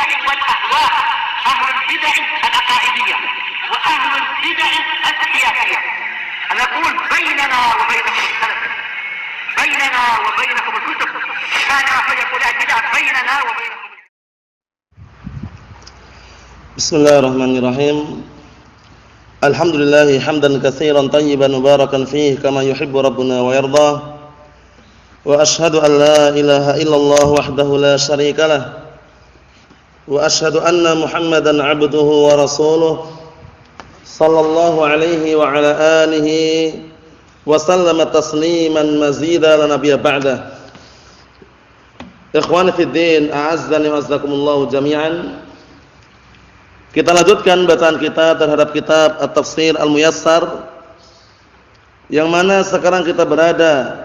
البدع والأهواء، أهل البدع العقائدية وأهل البدع السياسية. نقول بيننا وبينكم السلف، بيننا وبينكم الكتب، كان فيقول البدع بيننا وبينكم. Bismillahirrahmanirrahim. Alhamdulillah hamdan katsiran tayyiban mubarakan fihi kama yuhibbu rabbuna wa yarda. Wa ashhadu an la ilaha illallah wahdahu la syarika lah. Wa ashhadu anna Muhammadan 'abduhu wa rasuluh sallallahu alaihi wa ala alihi wa sallama tasliman mazida la nabiyya ba'da. Ikhwani fid din, a'azzani wa azzakumullah jami'an. Kita lanjutkan bacaan kita terhadap kitab At-Tafsir Al-Muyassar, yang mana sekarang kita berada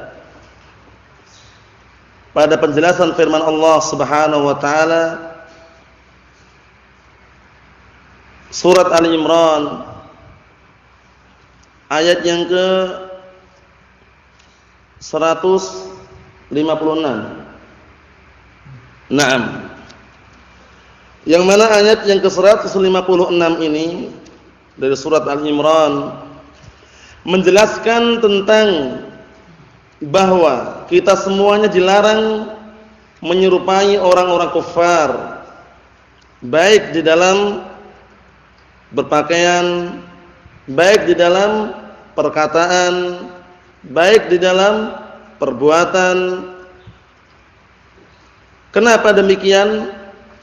pada penjelasan firman Allah Subhanahu wa taala surat Ali Imran ayat yang ke 156. Naam. Yang mana ayat yang ke-156 ini dari surat Al-Imran menjelaskan tentang bahwa kita semuanya dilarang menyerupai orang-orang kafir, baik di dalam berpakaian, baik di dalam perkataan, baik di dalam perbuatan. Kenapa demikian?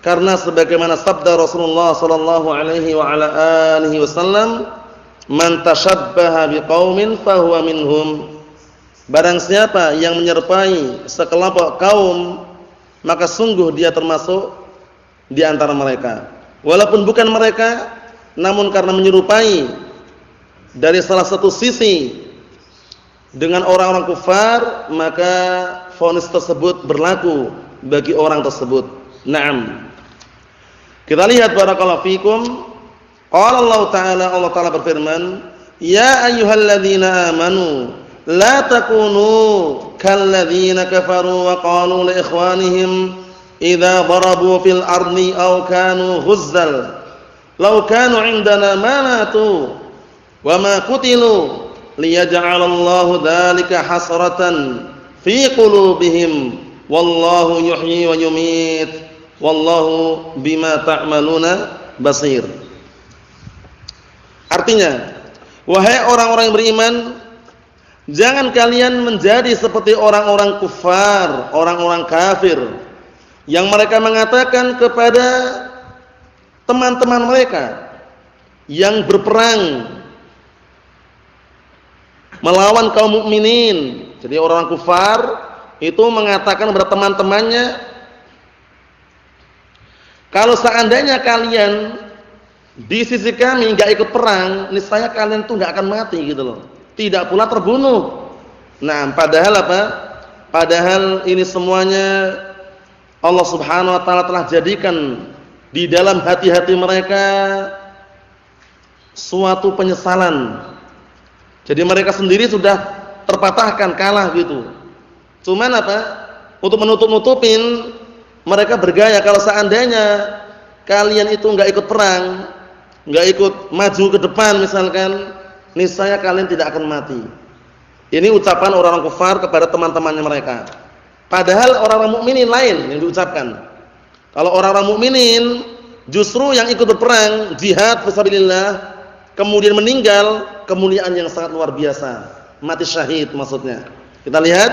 Karena sebagaimana sabda Rasulullah sallallahu alaihi wa ala alihi wasallam, "Man tashabbaha biqaumin fahuwa minhum." Barang siapa yang menyerupai sekelompok kaum, maka sungguh dia termasuk di antara mereka. Walaupun bukan mereka, namun karena menyerupai dari salah satu sisi dengan orang-orang kafir, maka vonis tersebut berlaku bagi orang tersebut. Naam. Kita lihat barakallahu fikum. Qala Allah Ta'ala berfirman, "Ya ayyuhalladzina amanu la takunu kalladzina kafaru wa qalu li ikhwanihim idza darabu fil ardi aw kanu ghuzzal law kanu 'indana ma matu wa ma qutilu liyaj'alallahu dzalika hasratan fi qulubihim wallahu yuhyi wa yumiit wallahu bima ta'maluna basir." Artinya, wahai orang-orang yang beriman, jangan kalian menjadi seperti orang-orang kufar, orang-orang kafir yang mereka mengatakan kepada teman-teman mereka yang berperang melawan kaum mukminin. Jadi orang kufar itu mengatakan kepada teman-temannya, kalau seandainya kalian di sisi kami enggak ikut perang, niscaya kalian tuh enggak akan mati gitu loh. Tidak pula terbunuh. Nah, padahal apa? Padahal ini semuanya Allah Subhanahu wa taala telah jadikan di dalam hati-hati mereka suatu penyesalan. Jadi mereka sendiri sudah terpatahkan, kalah gitu. Cuman apa? Untuk menutup-nutupin, mereka bergaya kalau seandainya kalian itu enggak ikut perang, enggak ikut maju ke depan misalkan, niscaya kalian tidak akan mati. Ini ucapan orang-orang kafir kepada teman-temannya mereka. Padahal orang-orang mukminin lain yang diucapkan. Kalau orang-orang mukminin justru yang ikut berperang, jihad fisabilillah, kemudian meninggal, kemuliaan yang sangat luar biasa. Mati syahid maksudnya. Kita lihat,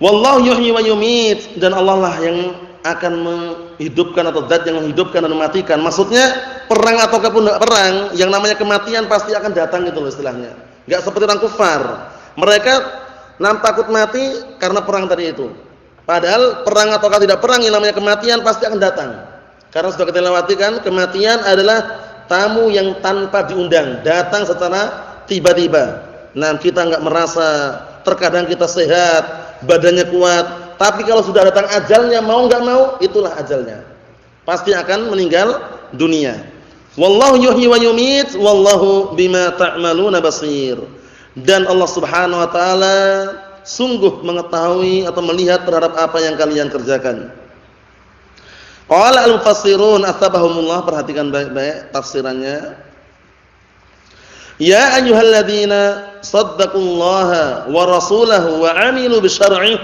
wallahu yuhyi wa yumiit, dan Allah lah yang akan menghidupkan atau zat yang menghidupkan dan mematikan. Maksudnya perang ataupun tidak perang, yang namanya kematian pasti akan datang gitu loh istilahnya. Enggak seperti orang kafir. Mereka takut mati karena perang tadi itu. Padahal perang ataukah tidak perang, yang namanya kematian pasti akan datang. Karena sudah kita lewati kan, kematian adalah tamu yang tanpa diundang, datang secara tiba-tiba. Nah, kita enggak merasa, terkadang kita sehat, badannya kuat, tapi kalau sudah datang ajalnya, mau enggak mau, itulah ajalnya. Pasti akan meninggal dunia. Wallahu yuhyi wa yumiit, wallahu bima ta'maluna basir. Dan Allah Subhanahu wa taala sungguh mengetahui atau melihat terhadap apa yang kalian kerjakan. Qala al-mufassirun asbahumullah, perhatikan baik-baik tafsirannya. Ya ayyuhalladzina saddaqullaha wa rasulahu wa 'amilu bi syar'ihi.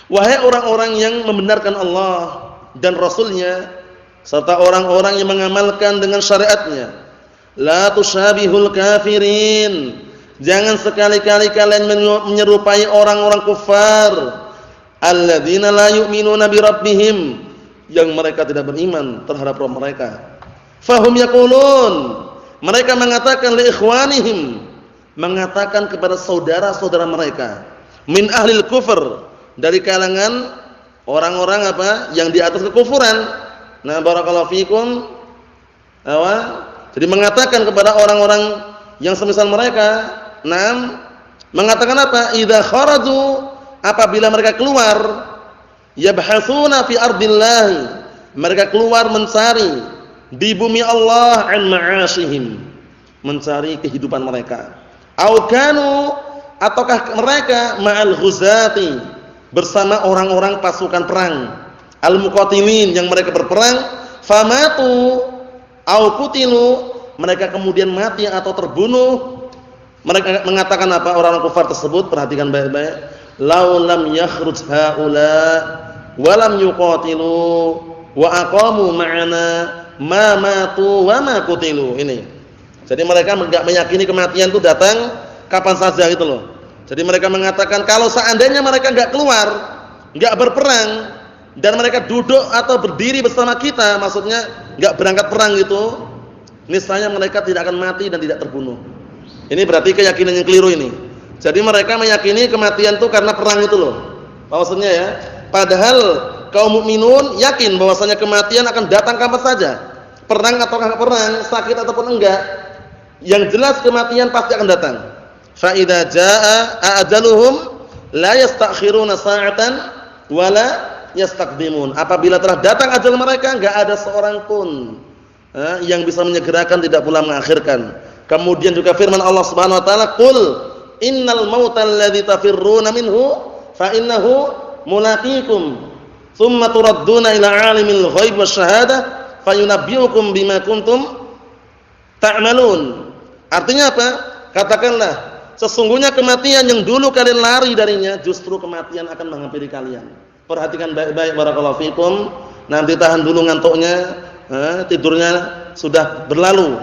Wahai orang-orang yang membenarkan Allah dan Rasulnya serta orang-orang yang mengamalkan dengan syariatnya, la tushabihul kafirin. Jangan sekali-kali kalian menyerupai orang-orang kufar, alladzina la yu'minuna bi rabbihim, yang mereka tidak beriman terhadap Rabb mereka. Fahum yaqulun, mereka mengatakan li ikhwanihim, mengatakan kepada saudara-saudara mereka, min ahlil kufur, dari kalangan orang-orang apa yang di atas kekufuran. Nah, barakallahu fikum. Jadi mengatakan kepada orang-orang yang semisal mereka, mengatakan apa? Idza kharaju, apabila mereka keluar, yabhatsuna fi ardillah, mereka keluar mencari di bumi Allah an ma'asyihim, mencari kehidupan mereka. Au kanu, ataukah mereka ma'al ghuzati, bersama orang-orang pasukan perang, al-muqatilin, yang mereka berperang, famatu au qutilu, mereka kemudian mati atau terbunuh. Mereka mengatakan apa orang-orang kafir tersebut? Perhatikan baik-baik. Lau lam yakhruj haula wa lam yuqatilu wa aqamu ma'ana ma matu wa ma qutilu. Ini. Jadi mereka enggak meyakini kematian itu datang kapan saja gitu loh. Jadi mereka mengatakan kalau seandainya mereka enggak keluar, enggak berperang, dan mereka duduk atau berdiri bersama kita, maksudnya enggak berangkat perang gitu, niscaya mereka tidak akan mati dan tidak terbunuh. Ini berarti keyakinan yang keliru ini. Jadi mereka meyakini kematian itu karena perang itu loh. Maksudnya ya, padahal kaum mukminun yakin bahwasanya kematian akan datang kapan saja. Perang atau enggak perang, sakit ataupun enggak, yang jelas kematian pasti akan datang. Fa idza jaa ajaluhum la yastakhiruna sa'atan wa la yastaqdimun. Apabila telah datang ajal mereka, enggak ada seorang pun yang bisa menyegerakan, tidak pula mengakhirkan. Kemudian juga firman Allah Subhanahu wa taala, "Qul innal mautal ladzi tafirruna minhu fa innahu mulaqikum tsumma turadduna ila 'alimil ghaib wasyahadah fayunabbi'ukum bima kuntum ta'malun." Artinya apa? Katakanlah, sesungguhnya kematian yang dulu kalian lari darinya, justru kematian akan menghampiri kalian. Perhatikan baik-baik, barakallahu fikum. Nanti tahan dulu ngantuknya, tidurnya sudah berlalu.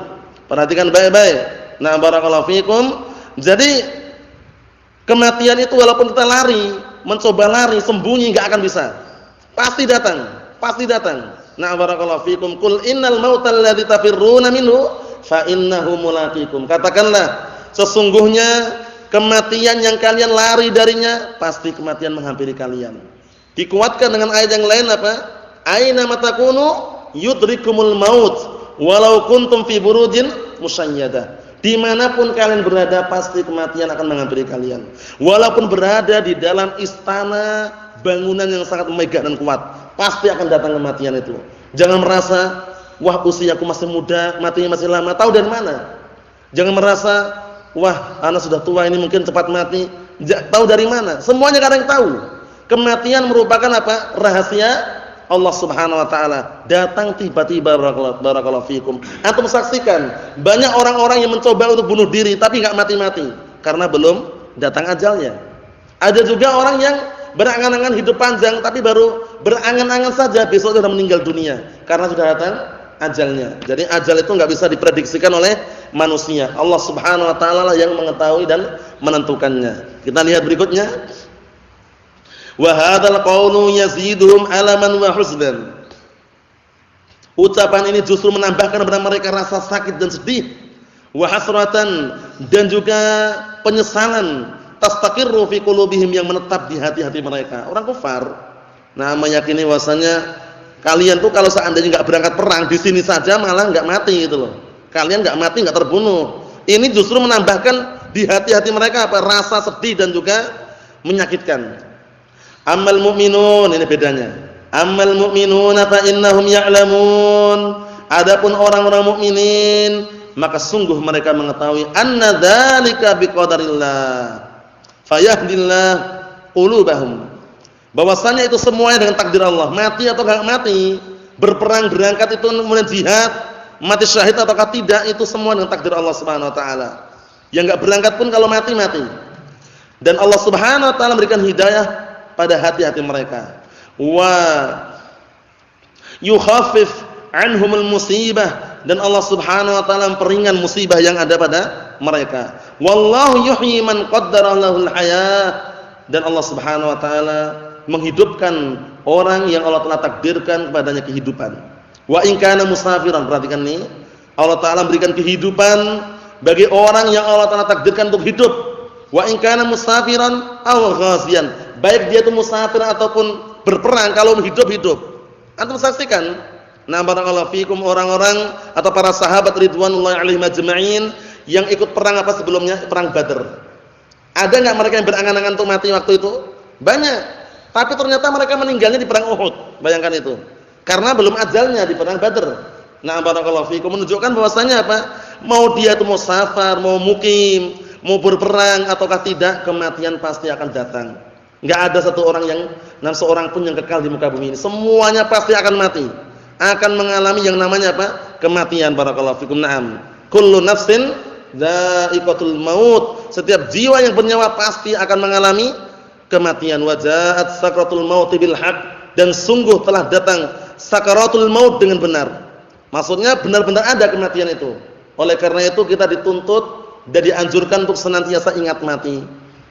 Perhatikan baik-baik. Nah, barakallahu fikum. Jadi kematian itu walaupun kita lari, mencoba lari, sembunyi, enggak akan bisa. Pasti datang, pasti datang. Nah, barakallahu fikum. Qul innal mautal ladzi tafirruna minhu fa innahu mulaqikum. Katakanlah, sesungguhnya kematian yang kalian lari darinya, pasti kematian menghampiri kalian. Dikuatkan dengan ayat yang lain apa? Aina matakunu yudrikumul maut walau kuntum fi burujin musayyadah. Dimanapun kalian berada, pasti kematian akan menghampiri kalian. Walaupun berada di dalam istana bangunan yang sangat megah dan kuat, pasti akan datang kematian itu. Jangan merasa, wah usiaku masih muda, matinya masih lama. Tahu dari mana? Jangan merasa, wah anak sudah tua ini mungkin cepat mati. Tahu dari mana? Semuanya kadang tahu. Kematian merupakan apa? Rahasia Allah Subhanahu wa taala. Datang tiba-tiba, barakallahu fikum. Antum saksikan, banyak orang-orang yang mencoba untuk bunuh diri tapi enggak mati-mati karena belum datang ajalnya. Ada juga orang yang berangan-angan hidup panjang tapi baru berangan-angan saja besok sudah meninggal dunia karena sudah datang ajalnya. Jadi ajal itu enggak bisa diprediksikan oleh manusia. Allah Subhanahu wa taala lah yang mengetahui dan menentukannya. Kita lihat berikutnya. Wa hadzal qawlu yaziduhum alaman wa huznan. Ucapan ini justru menambahkan kepada mereka rasa sakit dan sedih, wa hasratan, dan juga penyesalan, tastaqirru fi qulubihim, yang menetap di hati-hati mereka. Orang kafir meyakini bahwasanya kalian tuh kalau seandainya enggak berangkat perang di sini saja malah enggak mati gitu loh. Kalian enggak mati, enggak terbunuh. Ini justru menambahkan di hati-hati mereka apa? Rasa sedih dan juga menyakitkan. Ammal mu'minun, ini bedanya. Ammal mu'minuna fa innahum ya'lamun. Adapun orang-orang mukminin, maka sungguh mereka mengetahui anna dzalika biqadarillah. Fayahdillah qulubahum. Bahwasanya itu semuanya dengan takdir Allah. Mati atau enggak mati, berperang, berangkat itu kemudian jihad, mati syahid ataukah tidak, itu semua dengan takdir Allah Subhanahu wa taala. Yang enggak berangkat pun kalau mati, mati. Dan Allah Subhanahu wa taala memberikan hidayah pada hati-hati mereka. Wa yukhaffif anhumul musibah, dan Allah Subhanahu wa taala memperingan musibah yang ada pada mereka. Wallahu yuhyi man qaddara lahul hayah, dan Allah Subhanahu wa taala menghidupkan orang yang Allah telah takdirkan kepadanya kehidupan. Wa in kana musafiran, perhatikan nih, Allah taala memberikan kehidupan bagi orang yang Allah taala takdirkan untuk hidup. Wa in kana musafiran aw ghaziyan, baik dia itu musafir ataupun berperang, kalau hidup. Antum saksikan, nah barakallahu fikum, orang-orang atau para sahabat ridwanullahi alaihim ajma'in yang ikut perang apa sebelumnya? Perang Badar. Ada enggak mereka yang berangan-angan untuk mati waktu itu? Banyak. Tapi ternyata mereka meninggalnya di perang Uhud. Bayangkan itu. Karena belum ajalnya di perang Badar. Nah barakallahu fikum, menunjukkan bahwasanya apa? Mau dia itu mau safar, mau mukim, mau berperang ataukah tidak, kematian pasti akan datang. Enggak ada satu orang yang, seorang pun yang kekal di muka bumi ini. Semuanya pasti akan mati. Akan mengalami yang namanya apa? Kematian. Barakallahu fikum. Naam. Kullu nafsin dha'iqatul maut. Setiap jiwa yang bernyawa pasti akan mengalami kematian. Wa ja'at sakratul maut bil haqq, dan sungguh telah datang sakaratul maut dengan benar. Maksudnya benar-benar ada kematian itu. Oleh karena itu kita dituntut dan dianjurkan untuk senantiasa ingat mati.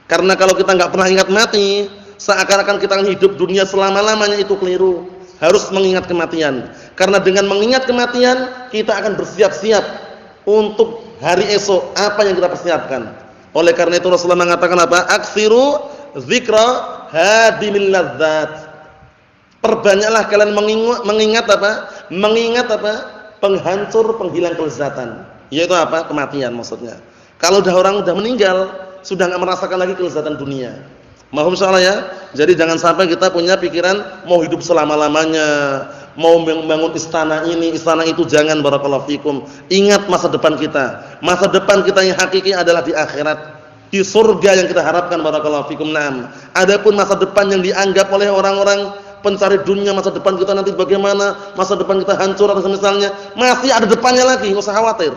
Karena kalau kita enggak pernah ingat mati, seakan-akan kita akan hidup dunia selama-lamanya, itu keliru. Harus mengingat kematian. Karena dengan mengingat kematian, kita akan bersiap-siap untuk hari esok apa yang kita persiapkan. Oleh karena itu Rasulullah mengatakan apa? Aksiru dzikra hadimil ladzat. Perbanyaklah kalian mengingat apa? Mengingat apa? Penghancur, penghilang kelezatan. Yaitu apa? Kematian maksudnya. Kalau orang udah meninggal, sudah enggak merasakan lagi kelezatan dunia. Mohon insyaallah ya. Jadi jangan sampai kita punya pikiran mau hidup selama-lamanya, mau membangun istana ini, istana itu, jangan. Barakallahu fikum. Ingat masa depan kita. Masa depan kita yang hakiki adalah di akhirat, di surga yang kita harapkan. Barakallahu fikum. Naam. Adapun masa depan yang dianggap oleh orang-orang pencari dunia, masa depan kita nanti bagaimana, masa depan kita hancur atau semisalnya, masih ada depannya lagi, enggak usah khawatir.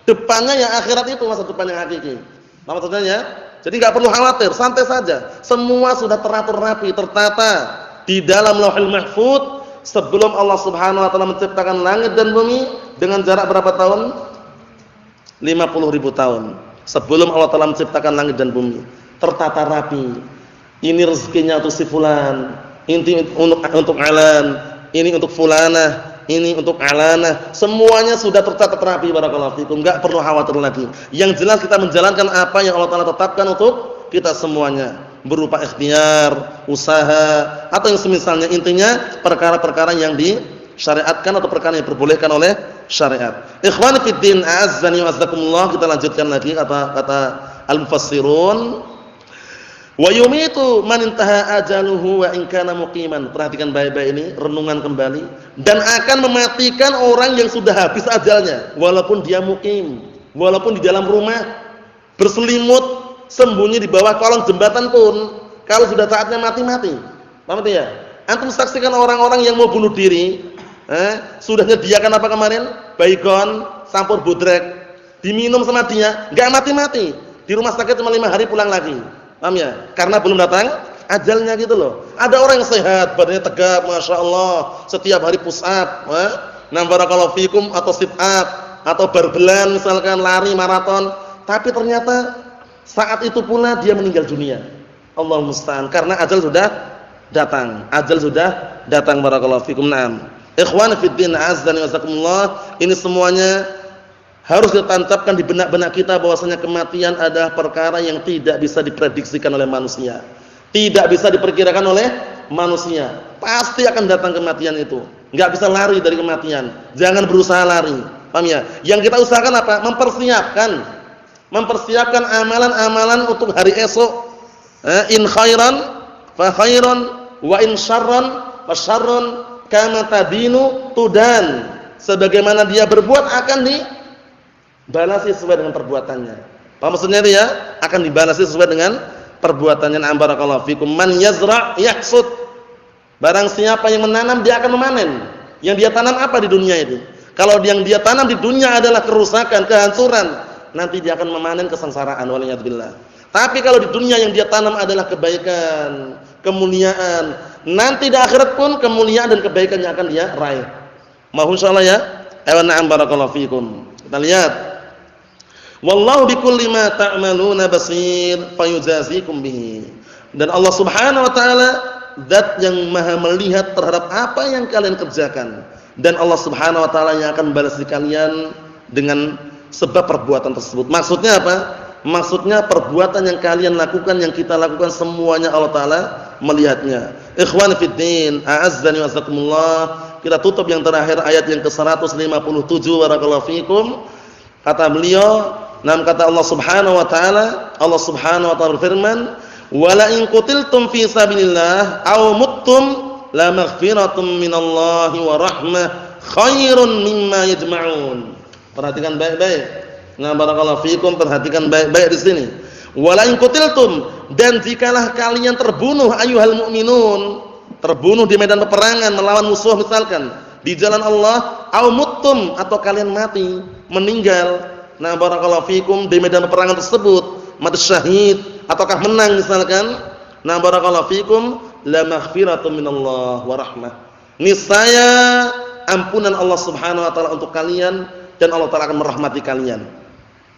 Depannya yang akhirat itu masa depan yang hakiki. Apa maksudnya ya? Jadi enggak perlu khawatir, santai saja. Semua sudah teratur rapi, tertata di dalam Lauhul Mahfuz sebelum Allah Subhanahu wa taala menciptakan langit dan bumi dengan jarak berapa tahun? 50.000 tahun. Sebelum Allah taala menciptakan langit dan bumi, tertata rapi. Ini rezekinya untuk si fulan, ini untuk alan, ini untuk fulanah, ini untuk alanah. Semuanya sudah tercatat rapi. Barakallahu fikum. Enggak perlu khawatir lagi. Yang jelas kita menjalankan apa yang Allah taala tetapkan untuk kita semuanya, berupa ikhtiar, usaha, atau yang semisalnya. Intinya perkara-perkara yang disyariatkan atau perkara yang diperbolehkan oleh syariat. Ikhwani fid din, a'azzani wa azzakumullah. Kita lanjutkan lagi kata al-mufassirun. Wa yumitu man intaha ajaluhu wa in kana muqiman. Perhatikan baik-baik ini, renungan kembali. Dan akan mematikan orang yang sudah habis ajalnya, walaupun dia mukim, walaupun di dalam rumah berselimut, sembunyi di bawah kolong jembatan pun, kalau sudah saatnya mati-mati. Paham ya? Antum saksikan orang-orang yang mau bunuh diri, sudah nyediakan apa kemarin? Baygon, campur bodrek, diminum sama dia, enggak mati-mati. Di rumah sakit cuma 5 hari pulang lagi. Paham ya? Karena belum datang ajalnya gitu loh. Ada orang yang sehat, badannya tegap, Masya Allah, setiap hari push up, barakallahu fikum, atau sit up, atau barbelan misalkan, lari maraton, tapi ternyata saat itu pula dia meninggal dunia. Allah musta'an, karena ajal sudah datang. Ajal sudah datang. Barakallahu fikum. Naam. Ikhwan fid din, azdani wasakumullah. Ini semuanya harus ditancapkan di benak-benak kita bahwasanya kematian adalah perkara yang tidak bisa diprediksikan oleh manusia. Tidak bisa diperkirakan oleh manusia. Pasti akan datang kematian itu. Enggak bisa lari dari kematian. Jangan berusaha lari. Paham ya? Yang kita usahakan apa? Mempersiapkan amalan-amalan untuk hari esok. In khairan fa khairan wa in syarran fa syarrun kama tadinu tudan. Sebagaimana dia berbuat akan dibalasi sesuai dengan perbuatannya. Paham maksudnya itu ya? Akan dibalasi sesuai dengan perbuatannya. Barakallahu fikum. Man yazra' yahsud. Barang siapa yang menanam dia akan memanen. Yang dia tanam apa di dunia itu? Kalau yang dia tanam di dunia adalah kerusakan, kehancuran, nanti dia akan memanen kesengsaraan, waliyadzubillah. Tapi kalau di dunia yang dia tanam adalah kebaikan, kemuliaan, nanti di akhirat pun kemuliaan dan kebaikan yang akan dia raih. Mohon insyaallah ya. Ayo na'am barakallahu fikum. Kita lihat. Wallahu bikulli ma ta'maluna basir fayujazikum bihi. Dan Allah Subhanahu wa taala zat yang maha melihat terhadap apa yang kalian kerjakan, dan Allah Subhanahu wa taala yang akan membalas kalian dengan sebab perbuatan tersebut. Maksudnya apa? Maksudnya perbuatan yang kalian lakukan, yang kita lakukan, semuanya Allah taala melihatnya. Ikhwan fid din, a'azzani wa azzakumullah. Kita tutup yang terakhir ayat yang ke-157 barakallahu fikum. Kata beliau, kata Allah Subhanahu wa taala, Allah Subhanahu wa taala berfirman, "Wala in qutiltum fi sabilillah aw muttum la maghfiratun minallahi wa rahmah khairun mimma yajma'un." Perhatikan baik-baik. Nah, barakallahu fikum, perhatikan baik-baik di sini. Wala in qutiltum, dan jikalah kalian terbunuh ayyuhal mu'minun, terbunuh di medan peperangan melawan musuh misalkan di jalan Allah, aw muttum, atau kalian mati, meninggal. Nah, barakallahu fikum, di medan peperangan tersebut mati syahid ataukah menang misalkan. Nah, barakallahu fikum, la maghfiratun minallah wa rahmah. Niscaya ampunan Allah Subhanahu wa taala untuk kalian, dan Allah taala akan merahmati kalian.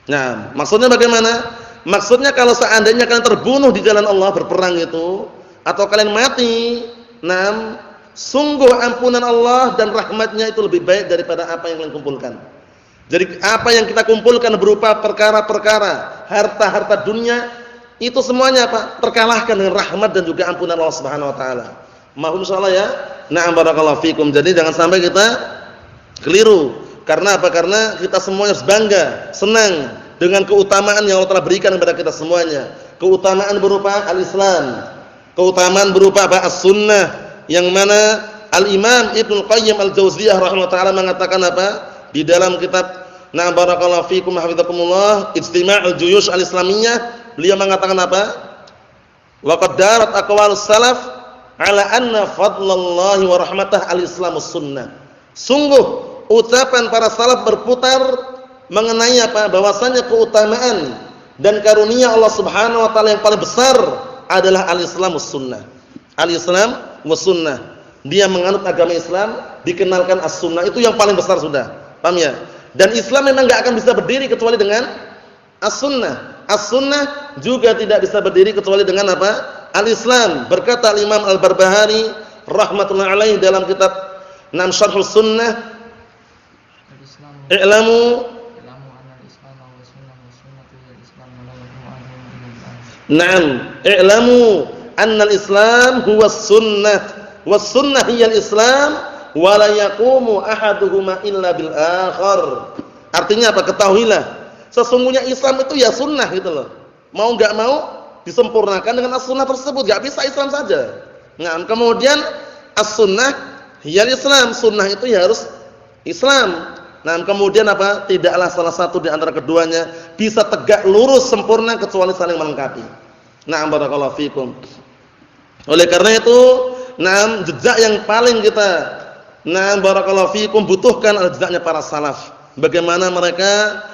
Nah, maksudnya bagaimana? Maksudnya kalau seandainya kalian terbunuh di jalan Allah berperang itu, atau kalian mati, nah, sungguh ampunan Allah dan rahmatnya itu lebih baik daripada apa yang kalian kumpulkan. Jadi apa yang kita kumpulkan berupa perkara-perkara, harta-harta dunia, itu semuanya apa? Terkalahkan dengan rahmat dan juga ampunan Allah Subhanahu wa taala. Mohon insyaallah ya. Na'am barakallahu fikum. Jadi jangan sampai kita keliru. Karena apa? Karena kita semuanya harus bangga, senang dengan keutamaan yang Allah telah berikan kepada kita semuanya. Keutamaan berupa al-Islam, keutamaan berupa apa? As-Sunnah, yang mana Al-Imam Ibnu Qayyim Al-Jauziyah rahimahullah taala mengatakan apa? Di dalam kitab Na'am barakallahu fikum hafizakumullah, Ijtima'ul Juyush Al-Islamiyah, beliau mengatakan apa? Wa qad darat aqwalus salaf ala anna fadlallahi wa rahmatah al-islamus sunnah. Sungguh ucapan para salaf berputar mengenai apa? Bahwasanya keutamaan dan karunia Allah Subhanahu wa taala yang paling besar adalah al-islamus sunnah. Al-Islam was sunnah. Dia menganut agama Islam, dikenalkan as-sunnah, itu yang paling besar sudah. Paham ya? Dan Islam memang enggak akan bisa berdiri kecuali dengan as-sunnah. As-sunnah juga tidak bisa berdiri kecuali dengan apa? Al-Islam. Berkata Imam Al-Barbahari rahmatullahi alaihi dalam kitab Nam Syarhus Sunnah, "I'lamu Naam, i'lamu anna al-Islam huwa as-sunnah was sunnah hiya al-Islam wa la yaqumu ahaduhuma illa bil akhar." Artinya apa? Ketahuilah, sesungguhnya Islam itu ya sunnah gitu loh. Mau enggak mau disempurnakan dengan as-sunnah tersebut, enggak bisa Islam saja. Nah, kemudian as-sunnah hiya al-Islam, sunnah itu ya harus Islam. Nah, kemudian apa? Tidaklah salah satu di antara keduanya bisa tegak lurus sempurna kecuali saling melengkapi. Na'am barakallahu fikum. Oleh karena itu, na'am, jejak yang paling kita barakallahu fikum butuhkan adalah jejaknya para salaf. Bagaimana mereka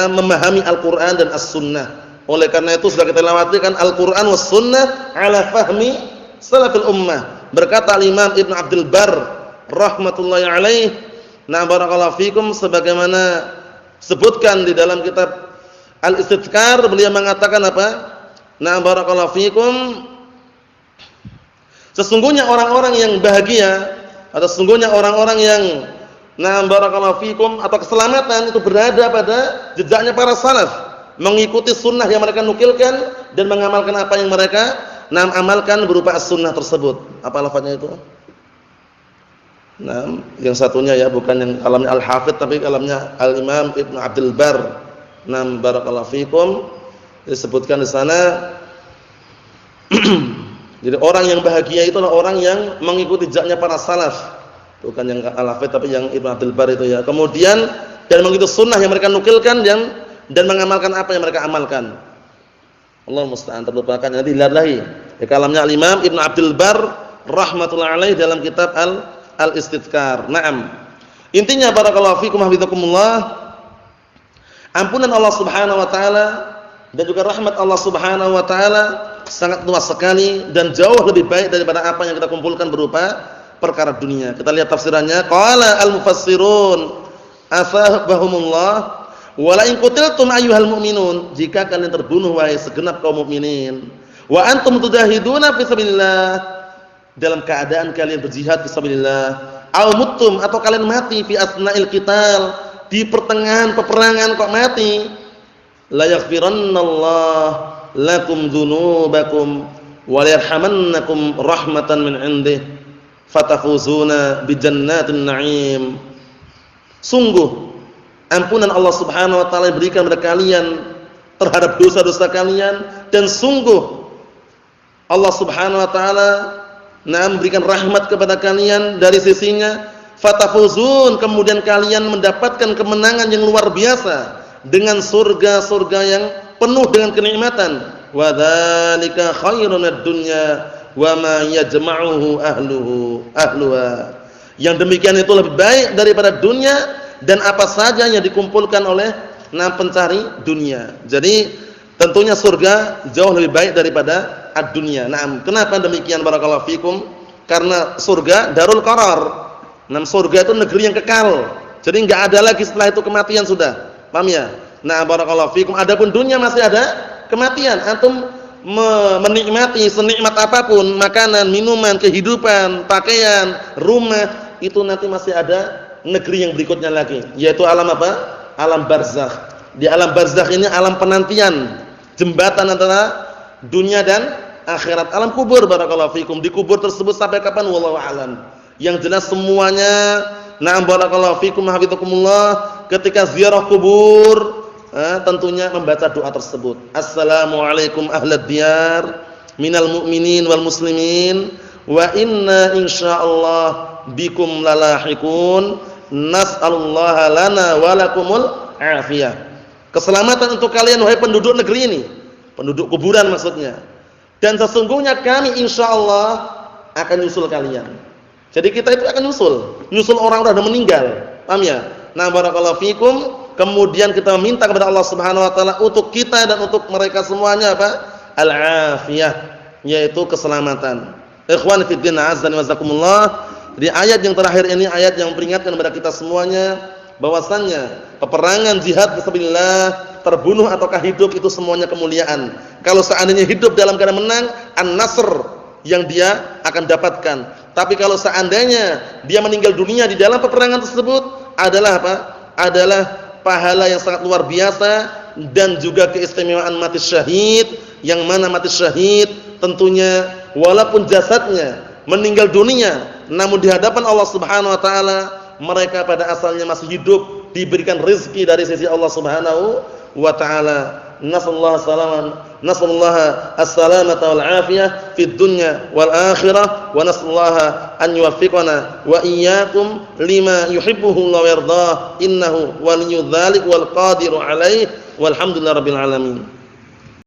memahami Al-Qur'an dan As-Sunnah. Oleh karena itu sudah kita lewati kan Al-Qur'an was Sunnah ala fahmi salafil ummah. Berkata Imam Ibn Abdul Bar rahmatullahi alaih, nah barakallahu fikum, sebagaimana sebutkan di dalam kitab Al-Istidkar, beliau mengatakan apa? Nah barakallahu fikum, sesungguhnya orang-orang yang bahagia atau sesungguhnya orang-orang yang nah barakallahu fikum atau keselamatan itu berada pada jejaknya para salaf, mengikuti sunnah yang mereka nukilkan dan mengamalkan apa yang mereka amalkan berupa as-sunnah tersebut. Apa lafaznya itu? Nah, yang satunya ya bukan yang kalamnya Al-Hafidz tapi kalamnya Al-Imam Ibnu Abdul Bar. Nam barakallahu fikum, disebutkan di sana jadi orang yang bahagia itu adalah orang yang mengikuti jejaknya para salaf. Bukan yang Al-Hafidz tapi yang Ibnu Abdul Bar itu ya. Kemudian dan mengikuti sunnah yang mereka nukilkan dan mengamalkan apa yang mereka amalkan. Allah musta'an, terlupakan nanti lihat lagi. Di kalamnya Al-Imam Ibnu Abdul Bar rahmatullah alaih dalam kitab Al-Istidkar. Naam. Intinya barakallahu fikum hafizakumullah, ampunan Allah Subhanahu wa taala dan juga rahmat Allah Subhanahu wa taala sangat luas sekali dan jauh lebih baik daripada apa yang kita kumpulkan berupa perkara dunia. Kita lihat tafsirannya. Qala al-mufassirun asabahumullah wa la in qutiltum ayyuhal mu'minun, jika kalian terbunuh wahai segenap kaum mukminin, wa antum tudahiduna fi sabilillah, dalam keadaan kalian berjihad fi sabilillah, aw muttum, atau kalian mati fi asna'il qital, di pertengahan peperangan kok mati, la yaghfirannallahu lakum dzunubakum wa yarhamannakum rahmatan min indih fatafuzuna bi jannatin na'im. Sungguh ampunan Allah Subhanahu wa taala berikan kepada kalian terhadap dosa-dosa kalian, dan sungguh Allah Subhanahu wa taala memberikan rahmat kepada kalian dari sisinya. Fatafuzun, kemudian kalian mendapatkan kemenangan yang luar biasa dengan surga-surga yang penuh dengan kenikmatan. Wa dzalika khairun ad-dunya wa ma yajma'uhu ahluha. Yang demikian itu lebih baik daripada dunia dan apa saja yang dikumpulkan oleh pencari dunia. Jadi tentunya surga jauh lebih baik daripada ad-dunya. Nah, kenapa demikian barakallahu fikum? Karena surga darul qarar. Surga itu negeri yang kekal. Jadi enggak ada lagi setelah itu kematian sudah. Paham ya? Nah, barakallahu fikum. Adapun dunia masih ada kematian. Antum menikmati senikmat apapun, makanan, minuman, kehidupan, pakaian, rumah, itu nanti masih ada negeri yang berikutnya lagi, yaitu alam apa? Alam barzakh. Di alam barzakh ini alam penantian, jembatan antara dunia dan akhirat. Alam kubur barakallahu fikum. Di kubur tersebut sampai kapan wallahu alam. Yang jelas semuanya, na'am barakallahu fikum hafizakumullah, ketika ziarah kubur tentunya membaca doa tersebut. Assalamualaikum ahlad diyar minal mu'minin wal muslimin wa inna insyaallah bikum lalahiqun nas'alullaha lana wa lakumul afiyah. Keselamatan untuk kalian wahai penduduk negeri ini, penduduk kuburan maksudnya. Dan sesungguhnya kami insyaallah akan nyusul kalian. Jadi kita itu akan nyusul orang-orang yang meninggal. Paham ya? Nah, barakallahu fikum. Kemudian kita meminta kepada Allah Subhanahu wa taala untuk kita dan untuk mereka semuanya apa? Al-afiyah, yaitu keselamatan. Ikhwan fi din, azza wa jazakumullah. Di ayat yang terakhir ini ayat yang memperingatkan kepada kita semuanya bahwasannya peperangan jihad fisabilillah, terbunuh ataukah hidup, itu semuanya kemuliaan. Kalau seandainya hidup dalam keadaan menang, an-nasr yang dia akan dapatkan. Tapi kalau seandainya dia meninggal dunia di dalam peperangan tersebut, adalah apa? Adalah pahala yang sangat luar biasa dan juga keistimewaan mati syahid, yang mana mati syahid tentunya walaupun jasadnya meninggal dunia, namun di hadapan Allah Subhanahu wa taala mereka pada asalnya masih hidup, diberikan rezeki dari sisi Allah Subhanahu wa taala. Nasallaha as-salamata wal afiyah fid dunya wal akhirah wa nasallaha an yuwaffiqana wa iyyakum lima yuhibbuhu wa yardah innahu waliyyu dzalik wal qadiru alaihi walhamdulillahirabbil alamin.